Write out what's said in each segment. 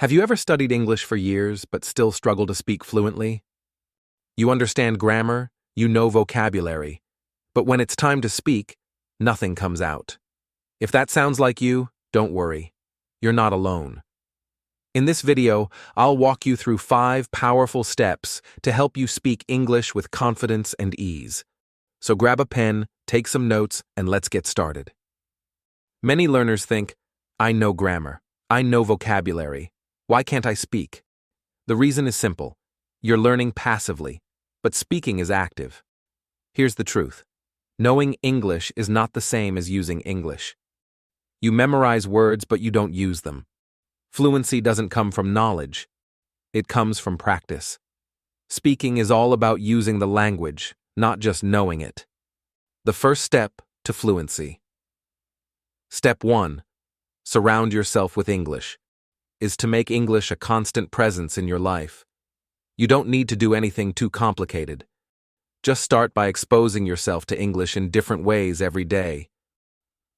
Have you ever studied English for years but still struggle to speak fluently? You understand grammar, you know vocabulary, but when it's time to speak, nothing comes out. If that sounds like you, don't worry. You're not alone. In this video, I'll walk you through 5 powerful steps to help you speak English with confidence and ease. So grab a pen, take some notes, and let's get started. Many learners think, I know grammar, I know vocabulary. Why can't I speak? The reason is simple. You're learning passively, but speaking is active. Here's the truth. Knowing English is not the same as using English. You memorize words, but you don't use them. Fluency doesn't come from knowledge. It comes from practice. Speaking is all about using the language, not just knowing it. The first step to fluency. Step 1. Surround yourself with English. Is to make English a constant presence in your life. You don't need to do anything too complicated. Just start by exposing yourself to English in different ways every day.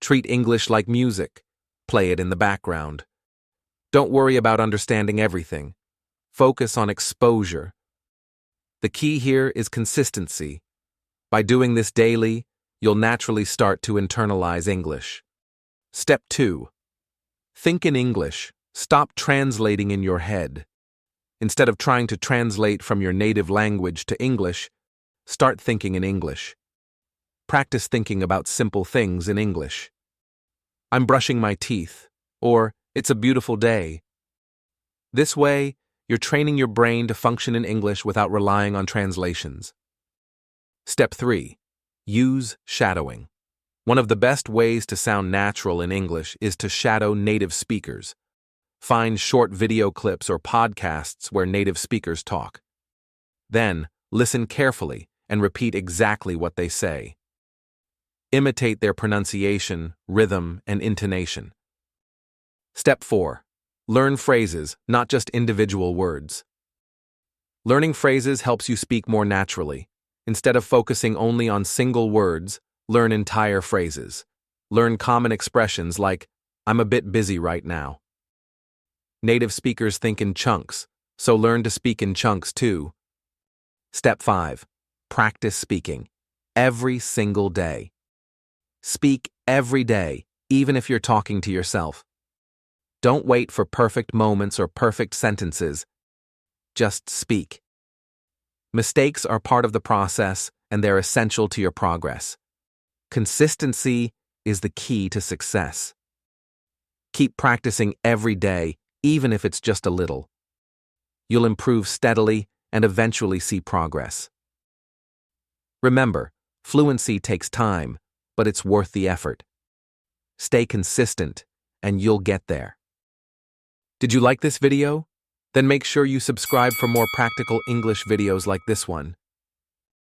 Treat English like music. Play it in the background. Don't worry about understanding everything. Focus on exposure. The key here is consistency. By doing this daily, you'll naturally start to internalize English. Step 2. Think in English. Stop translating in your head. Instead of trying to translate from your native language to English, start thinking in English. Practice thinking about simple things in English. I'm brushing my teeth, or it's a beautiful day. This way, you're training your brain to function in English without relying on translations. Step 3. Use shadowing. One of the best ways to sound natural in English is to shadow native speakers. Find short video clips or podcasts where native speakers talk. Then, listen carefully and repeat exactly what they say. Imitate their pronunciation, rhythm, and intonation. Step 4. Learn phrases, not just individual words. Learning phrases helps you speak more naturally. Instead of focusing only on single words, learn entire phrases. Learn common expressions like, I'm a bit busy right now. Native speakers think in chunks, so learn to speak in chunks too. Step 5. Practice speaking. Every single day. Speak every day, even if you're talking to yourself. Don't wait for perfect moments or perfect sentences. Just speak. Mistakes are part of the process, and they're essential to your progress. Consistency is the key to success. Keep practicing every day, even if it's just a little. You'll improve steadily and eventually see progress. Remember, fluency takes time, but it's worth the effort. Stay consistent, and you'll get there. Did you like this video? Then make sure you subscribe for more practical English videos like this one.